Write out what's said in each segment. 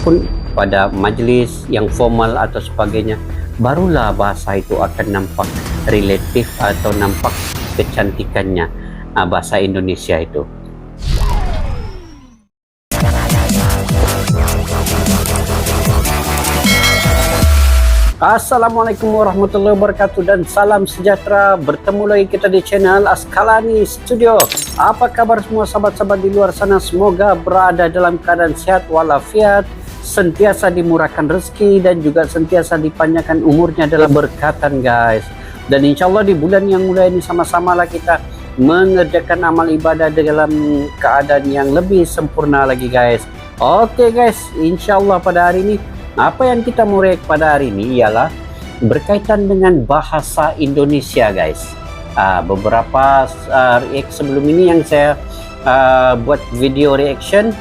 ataupun pada majelis yang formal atau sebagainya, barulah bahasa itu akan nampak relatif atau nampak kecantikannya bahasa Indonesia itu. Assalamualaikum warahmatullahi wabarakatuh dan salam sejahtera. Bertemu lagi kita di channel Askalani Studio. Apa kabar semua sahabat-sahabat di luar sana? Semoga berada dalam keadaan sehat walafiat, sentiasa dimurahkan rezeki dan juga sentiasa dipanjangkan umurnya dalam berkatan guys. Dan insya Allah di bulan yang mulai ini sama-samalah kita mengerjakan amal ibadah dalam keadaan yang lebih sempurna lagi guys. Oke guys, insya Allah pada hari ini apa yang kita mau react pada hari ini ialah berkaitan dengan bahasa Indonesia guys. Beberapa react sebelum ini yang saya buat video reaction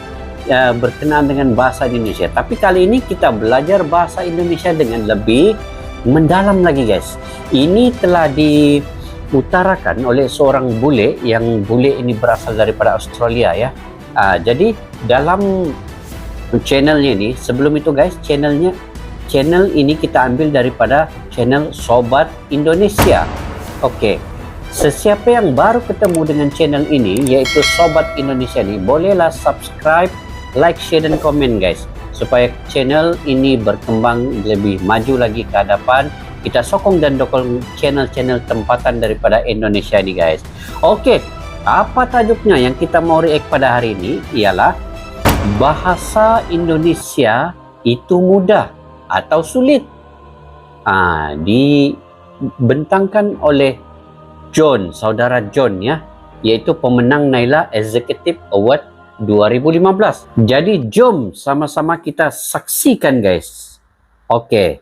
berkenaan dengan bahasa Indonesia. Tapi kali ini kita belajar bahasa Indonesia dengan lebih mendalam lagi guys. Ini telah diutarakan oleh seorang bule, yang bule ini berasal daripada Australia ya. Jadi dalam channelnya ini, sebelum itu guys, channel ini kita ambil daripada channel Sobat Indonesia. Oke, sesiapa yang baru ketemu dengan channel ini yaitu Sobat Indonesia ini, bolehlah subscribe, like, share dan komen guys, supaya channel ini berkembang lebih maju lagi ke hadapan. Kita sokong dan dukung channel-channel tempatan daripada Indonesia ini guys. Oke, apa tajuknya yang kita mau react pada hari ini ialah bahasa Indonesia itu mudah atau sulit. Dibentangkan oleh John, saudara John ya, yaitu pemenang Naila Executive Award 2015. Jadi jom sama-sama kita saksikan guys. Oke.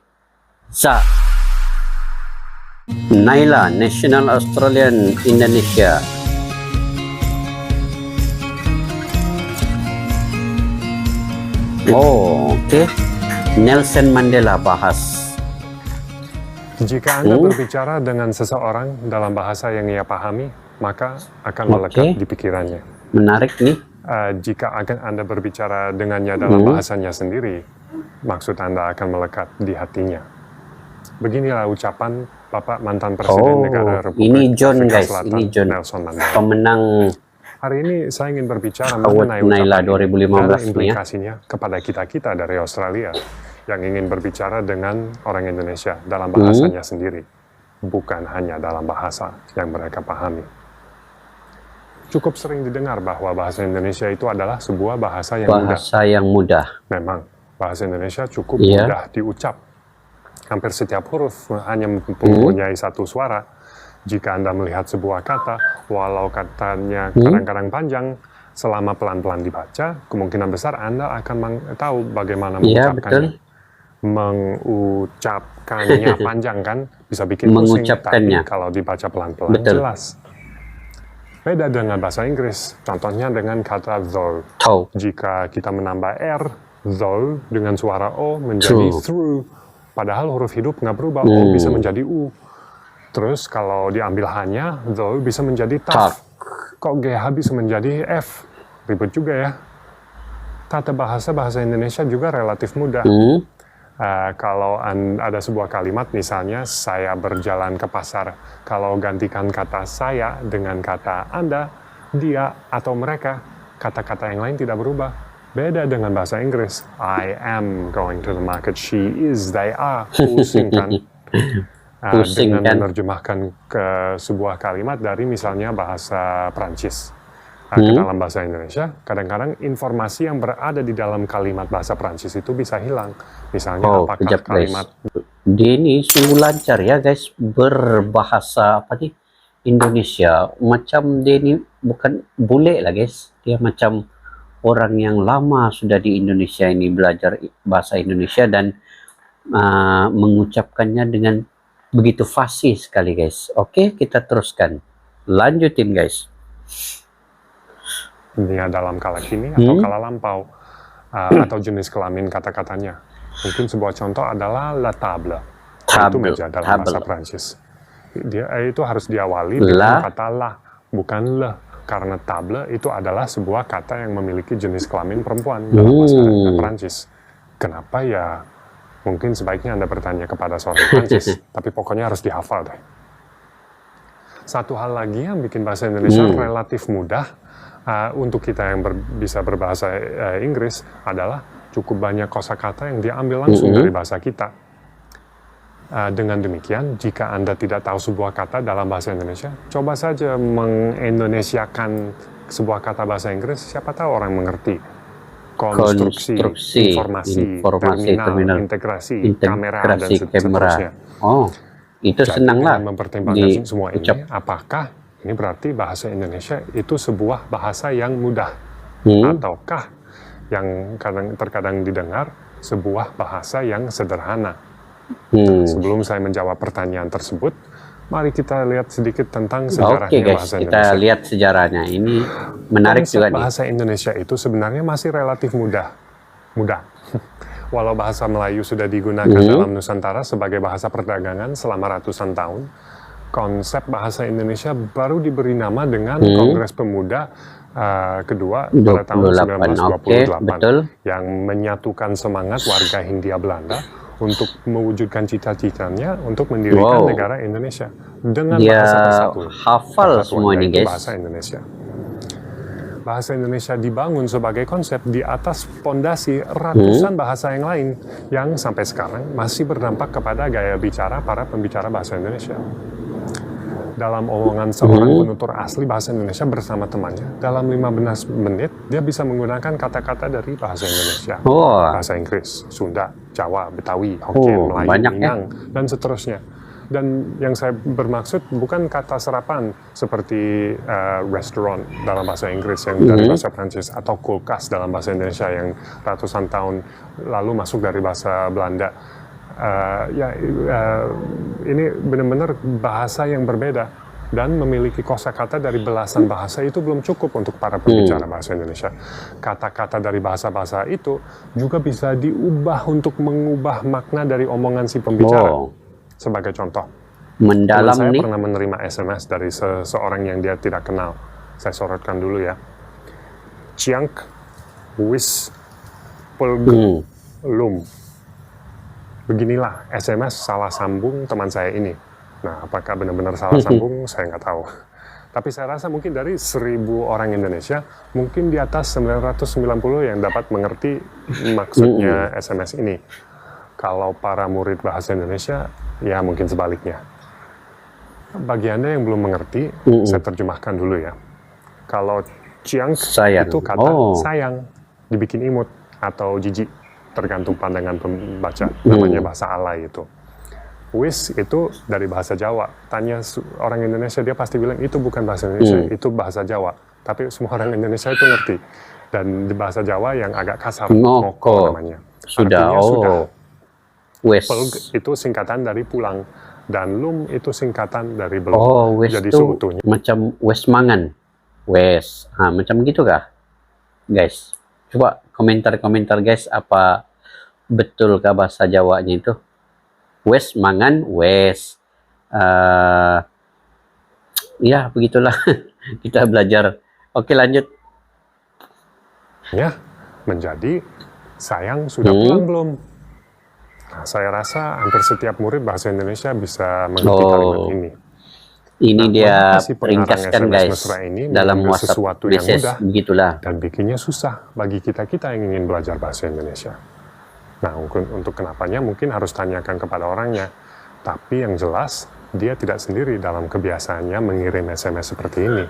Naila National Australian Indonesia. Oke. Nelson Mandela bahas. Jika Anda berbicara dengan seseorang dalam bahasa yang ia pahami, maka akan melekat di pikirannya. Menarik nih. Jika Anda berbicara dengannya dalam bahasanya sendiri, maksud Anda akan melekat di hatinya. Beginilah ucapan Bapak mantan Presiden Negara Republik ini John Afrika guys, Selatan, ini John, Nelson Mandela. pemenang Hari ini saya ingin berbicara mengenai Naila 2015 dan implikasinya kepada kita dari Australia yang ingin berbicara dengan orang Indonesia dalam bahasanya sendiri, bukan hanya dalam bahasa yang mereka pahami. Cukup sering didengar bahwa bahasa Indonesia itu adalah sebuah bahasa yang mudah. Memang, bahasa Indonesia cukup mudah diucap. Hampir setiap huruf hanya mempunyai satu suara. Jika Anda melihat sebuah kata, walau katanya kadang-kadang panjang, selama pelan-pelan dibaca, kemungkinan besar Anda akan tahu bagaimana mengucapkannya. Mengucapkannya panjang kan, bisa bikin pusing, tapi kalau dibaca pelan-pelan jelas. Beda dengan bahasa Inggris, contohnya dengan kata though. Jika kita menambah R, though, dengan suara O menjadi through. Padahal huruf hidup nggak berubah, O bisa menjadi U. Terus kalau diambil hanya, though bisa menjadi tough. Kok GH bisa menjadi F? Ribet juga ya. Tata bahasa Indonesia juga relatif mudah. Kalau ada sebuah kalimat, misalnya saya berjalan ke pasar. Kalau gantikan kata saya dengan kata Anda, dia, atau mereka, kata-kata yang lain tidak berubah. Beda dengan bahasa Inggris. I am going to the market. She is, they are. Pusing kan? Dengan menerjemahkan ke sebuah kalimat dari misalnya bahasa Prancis ke dalam bahasa Indonesia, kadang-kadang informasi yang berada di dalam kalimat bahasa Prancis itu bisa hilang. Misalnya apakah kalimat dia ini sungguh lancar ya guys berbahasa Indonesia. Macam dia ini bukan bule lah guys, dia macam orang yang lama sudah di Indonesia ini belajar bahasa Indonesia dan mengucapkannya dengan begitu fasih sekali guys. Oke, kita teruskan, lanjutin guys. Ini dalam kala kini atau kala lampau, atau jenis kelamin kata-katanya. Mungkin sebuah contoh adalah la table. Itu meja dalam bahasa Prancis. Dia itu harus diawali dengan kata la, bukan le, karena table itu adalah sebuah kata yang memiliki jenis kelamin perempuan dalam bahasa Prancis. Kenapa ya? Mungkin sebaiknya Anda bertanya kepada seorang Prancis, tapi pokoknya harus dihafal deh. Satu hal lagi yang bikin bahasa Indonesia relatif mudah untuk kita yang bisa berbahasa Inggris adalah cukup banyak kosakata yang diambil langsung dari bahasa kita. Dengan demikian, jika Anda tidak tahu sebuah kata dalam bahasa Indonesia, coba saja mengindonesiakan sebuah kata bahasa Inggris, siapa tahu orang mengerti. Konstruksi, informasi, terminal, integrasi, kamera, dan seterusnya. Oh, itu jadi, senang lah. Mempertimbangkan semua ini, apakah ini berarti bahasa Indonesia itu sebuah bahasa yang mudah? Ataukah yang terkadang didengar sebuah bahasa yang sederhana? Sebelum saya menjawab pertanyaan tersebut, mari kita lihat sedikit tentang sejarahnya bahasa Indonesia. Kita lihat sejarahnya. Ini menarik juga nih. Bahasa Indonesia itu sebenarnya masih relatif mudah. Walau bahasa Melayu sudah digunakan dalam Nusantara sebagai bahasa perdagangan selama ratusan tahun, konsep bahasa Indonesia baru diberi nama dengan Kongres Pemuda kedua pada tahun 1928 yang menyatukan semangat warga Hindia Belanda untuk mewujudkan cita-citanya untuk mendirikan negara Indonesia dengan bahasa tersebut. Hafal semua ini, guys. Bahasa Indonesia. Bahasa Indonesia dibangun sebagai konsep di atas fondasi ratusan bahasa yang lain yang sampai sekarang masih berdampak kepada gaya bicara para pembicara bahasa Indonesia. Dalam omongan seorang penutur asli bahasa Indonesia bersama temannya, dalam 15 menit dia bisa menggunakan kata-kata dari bahasa Indonesia, bahasa Inggris, Sunda, Jawa, Betawi, Hokkien, Melayu, Minang, dan seterusnya. Dan yang saya bermaksud bukan kata serapan seperti restaurant dalam bahasa Inggris yang dari bahasa Prancis, atau kulkas dalam bahasa Indonesia yang ratusan tahun lalu masuk dari bahasa Belanda. Ini benar-benar bahasa yang berbeda dan memiliki kosakata dari belasan bahasa itu belum cukup untuk para pembicara bahasa Indonesia. Kata-kata dari bahasa-bahasa itu juga bisa diubah untuk mengubah makna dari omongan si pembicara. Sebagai contoh, saya pernah menerima SMS dari seseorang yang dia tidak kenal. Saya sorotkan dulu ya. Ciank wis pelgu lum. Beginilah SMS salah sambung teman saya ini. Nah, apakah benar-benar salah sambung, saya nggak tahu. Tapi saya rasa mungkin dari 1.000 orang Indonesia, mungkin di atas 990 yang dapat mengerti maksudnya SMS ini. Kalau para murid bahasa Indonesia, ya mungkin sebaliknya. Bagi Anda yang belum mengerti, saya terjemahkan dulu ya. Kalau ciang itu kata sayang, dibikin imut atau jijik. Tergantung pandangan pembaca, namanya bahasa alay itu. Wis itu dari bahasa Jawa. Tanya orang Indonesia, dia pasti bilang itu bukan bahasa Indonesia, itu bahasa Jawa. Tapi semua orang Indonesia itu ngerti. Dan di bahasa Jawa yang agak kasar, moko namanya. Sudah. Wes. Pelg itu singkatan dari pulang. Dan lum itu singkatan dari belum. Wes jadi seutuhnya. Macam wes mangan. Wes. Macam gitu kah? Guys, coba komentar-komentar guys, apa betulkah bahasa Jawanya itu? Wes mangan, wes. Ya, begitulah. Kita belajar. Oke, lanjut. Ya, menjadi sayang sudah pulang belum? Nah, saya rasa hampir setiap murid bahasa Indonesia bisa mengerti kalimat ini. Ini dia ringkaskan guys dalam WhatsApp message, begitulah. Dan bikinnya susah bagi kita-kita yang ingin belajar bahasa Indonesia. Nah, untuk kenapanya mungkin harus tanyakan kepada orangnya. Tapi yang jelas, dia tidak sendiri dalam kebiasaannya mengirim SMS seperti ini.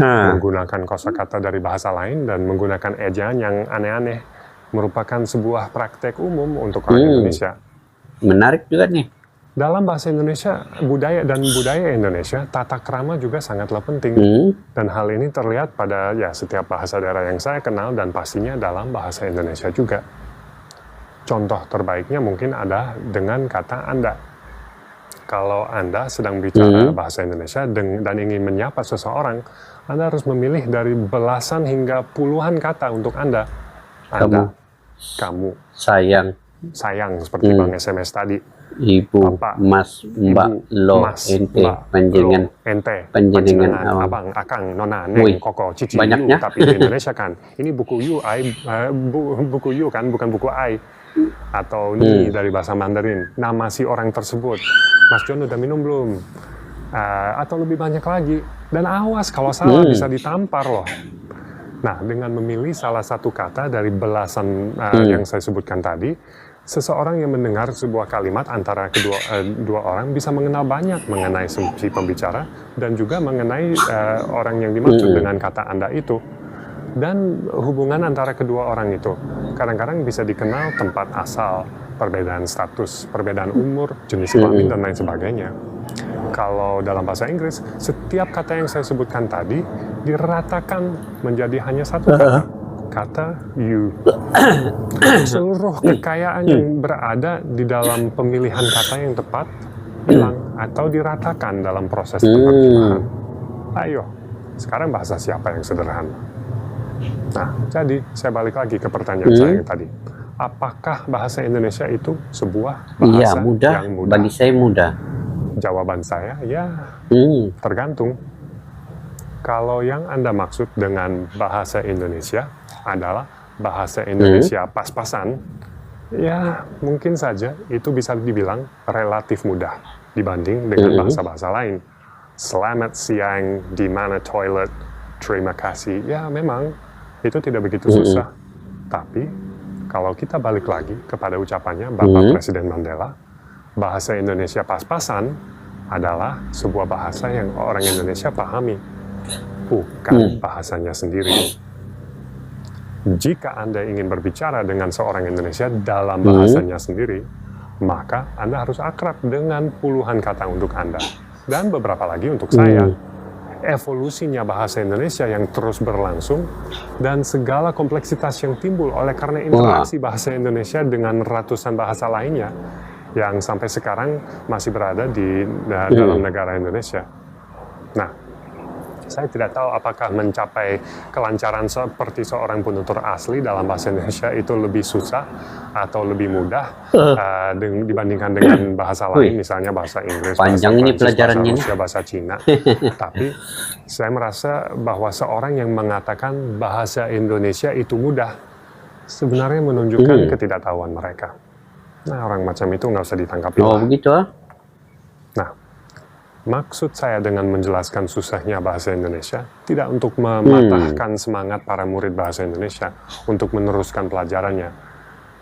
Menggunakan kosakata dari bahasa lain dan menggunakan ejaan yang aneh-aneh merupakan sebuah praktek umum untuk orang Indonesia. Menarik juga nih. Dalam bahasa Indonesia, budaya Indonesia, tata krama juga sangatlah penting. Dan hal ini terlihat pada setiap bahasa daerah yang saya kenal dan pastinya dalam bahasa Indonesia juga. Contoh terbaiknya mungkin ada dengan kata Anda. Kalau Anda sedang bicara bahasa Indonesia dan ingin menyapa seseorang, Anda harus memilih dari belasan hingga puluhan kata untuk Anda. Kamu, sayang seperti Bang SMS tadi. Ibu, Bapak, Mas, Mbak, Lo, ente, panjenengan, abang, akang, nona, neng, koko, cici, you, tapi di Indonesia kan. Ini buku you, buku you kan, bukan buku I. atau ni dari bahasa Mandarin, nama si orang tersebut. Mas John udah minum belum? Atau lebih banyak lagi. Dan awas kalau salah bisa ditampar loh. Nah, dengan memilih salah satu kata dari belasan yang saya sebutkan tadi, seseorang yang mendengar sebuah kalimat antara dua orang bisa mengenal banyak mengenai si pembicara dan juga mengenai orang yang dimaksud dengan kata Anda itu. Dan hubungan antara kedua orang itu kadang-kadang bisa dikenal tempat asal, perbedaan status, perbedaan umur, jenis kelamin, dan lain sebagainya. Kalau dalam bahasa Inggris, setiap kata yang saya sebutkan tadi diratakan menjadi hanya satu kata you. Seluruh kekayaan yang berada di dalam pemilihan kata yang tepat hilang atau diratakan dalam proses penerjemahan. Ayo, sekarang bahasa siapa yang sederhana? Nah, jadi saya balik lagi ke pertanyaan saya yang tadi. Apakah bahasa Indonesia itu sebuah bahasa yang mudah? Bagi saya mudah. Jawaban saya, ya tergantung. Kalau yang Anda maksud dengan bahasa Indonesia adalah bahasa Indonesia pas-pasan, ya mungkin saja itu bisa dibilang relatif mudah dibanding dengan bahasa-bahasa lain. Selamat siang, di mana toilet, terima kasih. Ya memang itu tidak begitu susah. Tapi kalau kita balik lagi kepada ucapannya Bapak Presiden Mandela, bahasa Indonesia pas-pasan adalah sebuah bahasa yang orang Indonesia pahami, bukan bahasanya sendiri. Jika Anda ingin berbicara dengan seorang Indonesia dalam bahasanya sendiri, maka Anda harus akrab dengan puluhan kata untuk Anda. Dan beberapa lagi untuk saya. Evolusinya bahasa Indonesia yang terus berlangsung dan segala kompleksitas yang timbul oleh karena interaksi bahasa Indonesia dengan ratusan bahasa lainnya yang sampai sekarang masih berada di dalam negara Indonesia. Nah, saya tidak tahu apakah mencapai kelancaran seperti seorang penutur asli dalam bahasa Indonesia itu lebih susah atau lebih mudah dibandingkan dengan bahasa lain, misalnya bahasa Inggris, panjang bahasa ini Prancis, pelajarannya, bahasa Rusia, bahasa Cina. Tapi saya merasa bahwa seorang yang mengatakan bahasa Indonesia itu mudah sebenarnya menunjukkan ketidaktahuan mereka. Nah, orang macam itu nggak usah ditangkapi. Oh, begitu. Nah, maksud saya dengan menjelaskan susahnya bahasa Indonesia tidak untuk mematahkan semangat para murid bahasa Indonesia untuk meneruskan pelajarannya.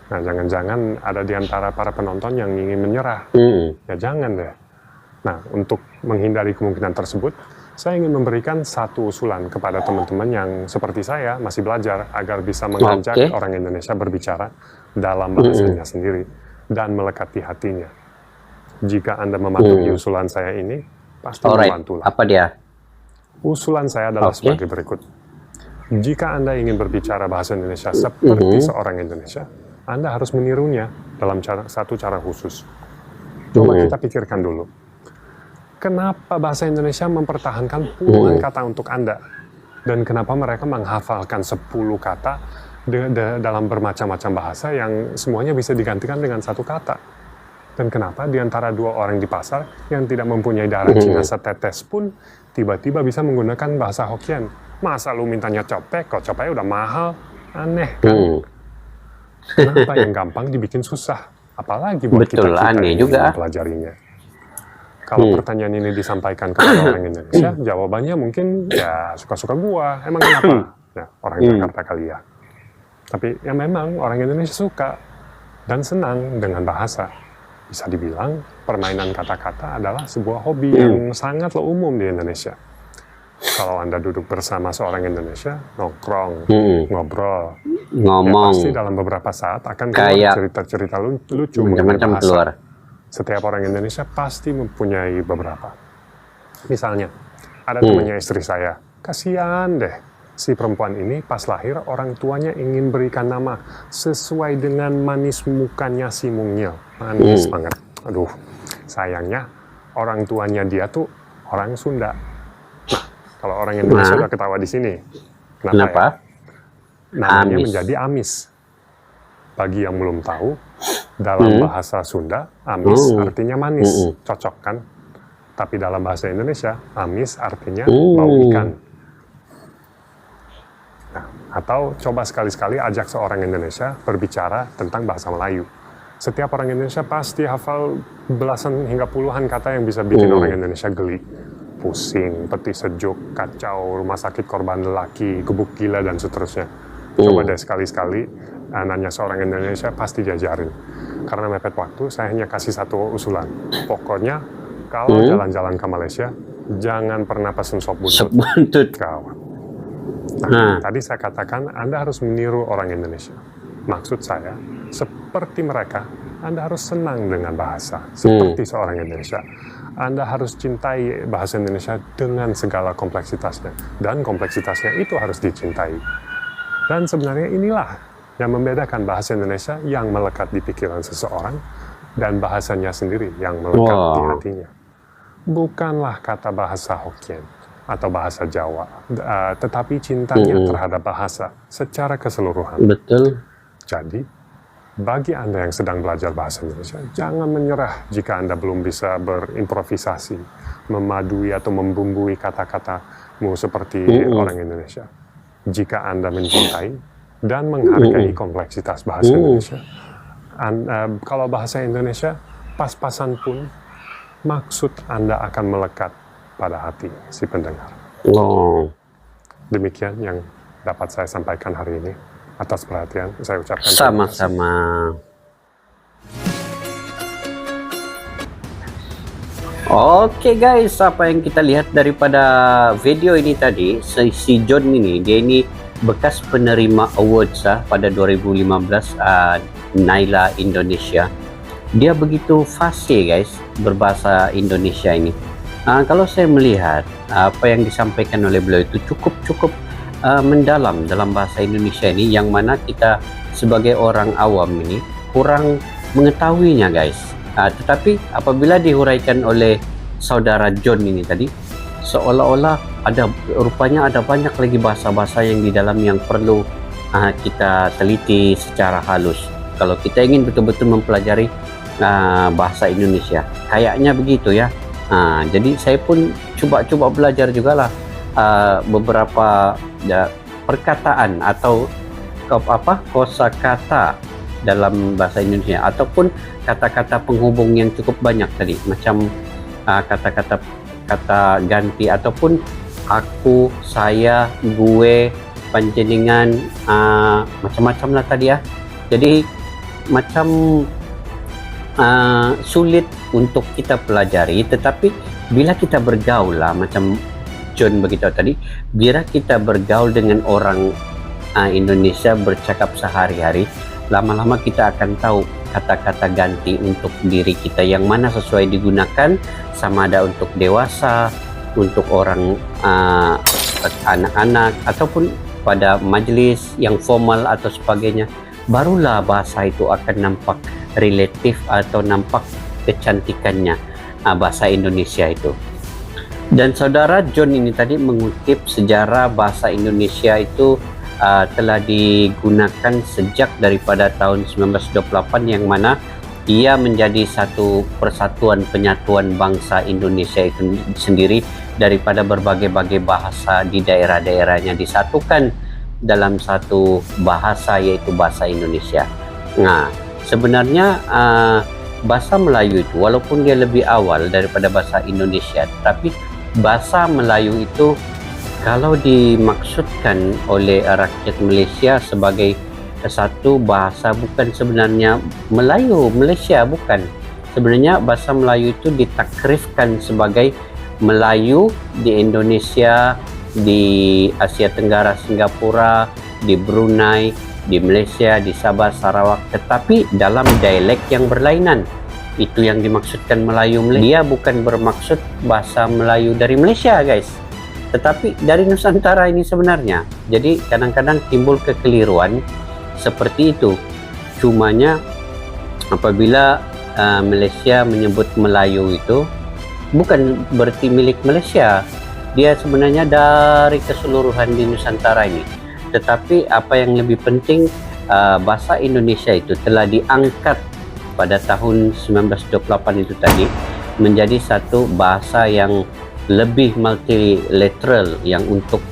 Nah, jangan-jangan ada di antara para penonton yang ingin menyerah. Ya jangan deh. Nah, untuk menghindari kemungkinan tersebut, saya ingin memberikan satu usulan kepada teman-teman yang seperti saya masih belajar agar bisa mengajak orang Indonesia berbicara dalam bahasanya sendiri dan melekati hatinya. Jika Anda mematuhi usulan saya ini, pasti membantulah. Apa dia? Usulan saya adalah sebagai berikut. Jika Anda ingin berbicara bahasa Indonesia seperti seorang Indonesia, Anda harus menirunya dalam satu cara khusus. Coba kita pikirkan dulu. Kenapa bahasa Indonesia mempertahankan puluhan kata untuk Anda? Dan kenapa mereka menghafalkan 10 kata dalam bermacam-macam bahasa yang semuanya bisa digantikan dengan satu kata? Dan kenapa di antara dua orang di pasar yang tidak mempunyai darah Cina setetes pun tiba-tiba bisa menggunakan bahasa Hokkien? Masa lu mintanya copek, kok copeknya udah mahal? Aneh kan? Kenapa yang gampang dibikin susah? Apalagi buat kita yang mempelajarinya. Kalau pertanyaan ini disampaikan kepada orang Indonesia, jawabannya mungkin ya suka-suka gua. Emang kenapa? Ya, orang Jakarta kali ya. Tapi ya memang orang Indonesia suka dan senang dengan bahasa. Bisa dibilang permainan kata-kata adalah sebuah hobi yang sangatlah umum di Indonesia. Kalau Anda duduk bersama seorang Indonesia, nongkrong, ngobrol, ngomong, ya pasti dalam beberapa saat akan keluar cerita-cerita lucu mengenai bahasa. Setiap orang Indonesia pasti mempunyai beberapa. Misalnya, ada temannya istri saya, kasihan deh, si perempuan ini pas lahir orang tuanya ingin berikan nama sesuai dengan manis mukanya si mungil. Manis banget. Aduh, sayangnya orang tuanya dia tuh orang Sunda. Nah, kalau orang Indonesia udah ketawa di sini. Kenapa? Ya? Namanya menjadi Amis. Bagi yang belum tahu, dalam bahasa Sunda, Amis artinya manis. Cocok kan? Tapi dalam bahasa Indonesia, Amis artinya bau ikan. Nah, Atau coba sekali-sekali ajak seorang Indonesia berbicara tentang bahasa Melayu. Setiap orang Indonesia pasti hafal belasan hingga puluhan kata yang bisa bikin orang Indonesia geli. Pusing, peti sejuk, kacau, rumah sakit korban lelaki, gebuk gila, dan seterusnya. Coba deh sekali-sekali nanya seorang Indonesia, pasti diajarin. Karena mepet waktu, saya hanya kasih satu usulan. Pokoknya, kalau jalan-jalan ke Malaysia, jangan pernah pesen sop buntut. Kawan. Nah, tadi saya katakan Anda harus meniru orang Indonesia. Maksud saya, seperti mereka, Anda harus senang dengan bahasa, seperti seorang Indonesia. Anda harus cintai bahasa Indonesia dengan segala kompleksitasnya. Dan kompleksitasnya itu harus dicintai. Dan sebenarnya inilah yang membedakan bahasa Indonesia yang melekat di pikiran seseorang dan bahasanya sendiri yang melekat di hatinya. Bukanlah kata bahasa Hokkien atau bahasa Jawa, tetapi cintanya terhadap bahasa secara keseluruhan. Betul. Jadi, bagi Anda yang sedang belajar bahasa Indonesia, jangan menyerah jika Anda belum bisa berimprovisasi, memadui atau membumbui kata-katamu seperti orang Indonesia. Jika Anda mencintai dan menghargai kompleksitas bahasa Indonesia, kalau bahasa Indonesia pas-pasan pun, maksud Anda akan melekat pada hati si pendengar. Demikian yang dapat saya sampaikan hari ini. Atas perhatian, saya ucapkan sama-sama. Oke guys, apa yang kita lihat daripada video ini tadi, si John ini, dia ini bekas penerima awards pada 2015 Naila Indonesia. Dia begitu fasih guys berbahasa Indonesia ini. Kalau saya melihat apa yang disampaikan oleh beliau itu cukup mendalam dalam bahasa Indonesia ini, yang mana kita sebagai orang awam ini kurang mengetahuinya guys. Tetapi apabila dihuraikan oleh saudara John ini tadi, seolah-olah rupanya ada banyak lagi bahasa-bahasa yang di dalam yang perlu kita teliti secara halus. Kalau kita ingin betul-betul mempelajari bahasa Indonesia, kayaknya begitu ya. Jadi saya pun coba belajar juga lah beberapa perkataan atau kosakata dalam bahasa Indonesia, ataupun kata-kata penghubung yang cukup banyak tadi, macam kata ganti ataupun aku, saya, gue, panjenengan, macam-macam lah tadi ya. Jadi macam sulit untuk kita pelajari, tetapi bila kita bergaul lah, macam John begitu tadi, bila kita bergaul dengan orang Indonesia, bercakap sehari-hari, lama-lama kita akan tahu kata-kata ganti untuk diri kita yang mana sesuai digunakan, sama ada untuk dewasa, untuk orang anak-anak, ataupun pada majelis yang formal atau sebagainya. Barulah bahasa itu akan nampak relatif atau nampak kecantikannya bahasa Indonesia itu. Dan saudara John ini tadi mengutip sejarah bahasa Indonesia itu telah digunakan sejak daripada tahun 1928, yang mana ia menjadi satu persatuan penyatuan bangsa Indonesia itu sendiri daripada berbagai-bagai bahasa di daerah-daerahnya disatukan dalam satu bahasa, yaitu bahasa Indonesia. Nah, sebenarnya bahasa Melayu itu walaupun dia lebih awal daripada bahasa Indonesia, tapi bahasa Melayu itu kalau dimaksudkan oleh rakyat Malaysia sebagai satu bahasa, bukan sebenarnya Melayu Malaysia, bukan. Sebenarnya bahasa Melayu itu ditakrifkan sebagai Melayu di Indonesia, di Asia Tenggara, Singapura, di Brunei, di Malaysia, di Sabah, Sarawak, tetapi dalam dialek yang berlainan. Itu yang dimaksudkan Melayu Malaysia. Dia bukan bermaksud bahasa Melayu dari Malaysia guys, tetapi dari Nusantara ini sebenarnya. Jadi kadang-kadang timbul kekeliruan seperti itu. Cumanya apabila Malaysia menyebut Melayu itu bukan berarti milik Malaysia, dia sebenarnya dari keseluruhan di Nusantara ini. Tetapi apa yang lebih penting, bahasa Indonesia itu telah diangkat pada tahun 1928 itu tadi menjadi satu bahasa yang lebih multilateral, yang untuk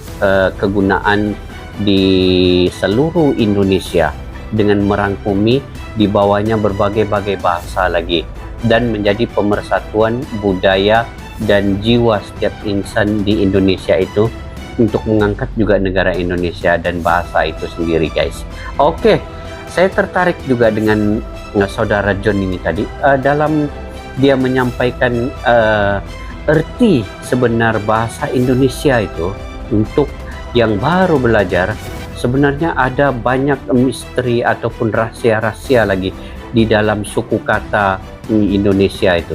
kegunaan di seluruh Indonesia dengan merangkumi di bawahnya berbagai-bagai bahasa lagi, dan menjadi pemersatuan budaya dan jiwa setiap insan di Indonesia itu untuk mengangkat juga negara Indonesia dan bahasa itu sendiri, guys. Oke, saya tertarik juga dengan saudara John ini tadi dalam dia menyampaikan erti sebenar bahasa Indonesia itu. Untuk yang baru belajar, sebenarnya ada banyak misteri ataupun rahasia-rahasia lagi di dalam suku kata Indonesia itu.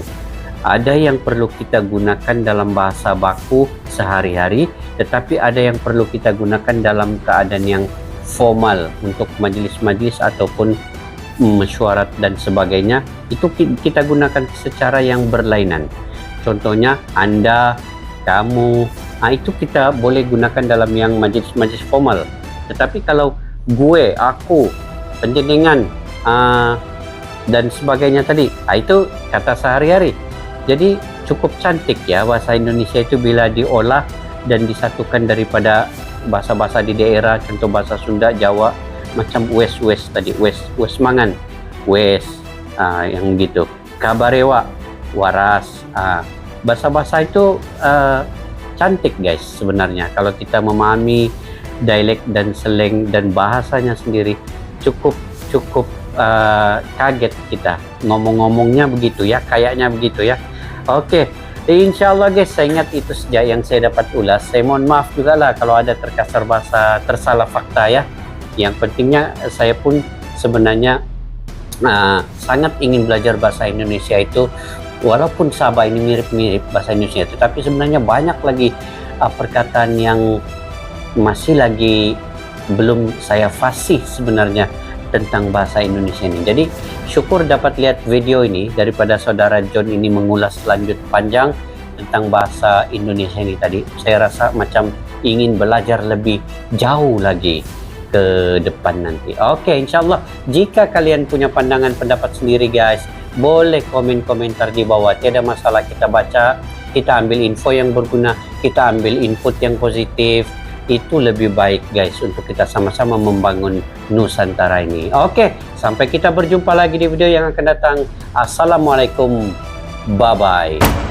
Ada yang perlu kita gunakan dalam bahasa baku sehari-hari, tetapi ada yang perlu kita gunakan dalam keadaan yang formal untuk majelis-majelis ataupun mesyuarat dan sebagainya. Itu kita gunakan secara yang berlainan. Contohnya Anda, kamu, itu kita boleh gunakan dalam yang majelis-majelis formal. Tetapi kalau gue, aku, penjenengan, dan sebagainya tadi, itu kata sehari-hari. Jadi cukup cantik ya bahasa Indonesia itu bila diolah dan disatukan daripada bahasa-bahasa di daerah, contoh bahasa Sunda, Jawa, macam wes tadi, wes mangan, wes, yang gitu, kabarewa, waras, bahasa-bahasa itu cantik, guys. Sebenarnya kalau kita memahami dialek dan slang dan bahasanya sendiri, cukup kaget kita ngomong-ngomongnya begitu ya, kayaknya begitu ya. Oke, insya Allah guys, saya ingat itu saja yang saya dapat ulas. Saya mohon maaf juga lah kalau ada terkasar bahasa, tersalah fakta ya. Yang pentingnya saya pun sebenarnya sangat ingin belajar bahasa Indonesia itu. Walaupun Sabah ini mirip-mirip bahasa Indonesia, tetapi sebenarnya banyak lagi perkataan yang masih lagi belum saya fasih sebenarnya tentang bahasa Indonesia ini. Jadi syukur dapat lihat video ini daripada saudara John ini mengulas lanjut panjang tentang bahasa Indonesia ini tadi. Saya rasa macam ingin belajar lebih jauh lagi ke depan nanti. Oke, insya Allah jika kalian punya pandangan pendapat sendiri guys, boleh komen-komentar di bawah, tidak masalah, kita baca, kita ambil info yang berguna, kita ambil input yang positif. Itu lebih baik guys untuk kita sama-sama membangun Nusantara ini. Oke, sampai kita berjumpa lagi di video yang akan datang. Assalamualaikum, bye-bye.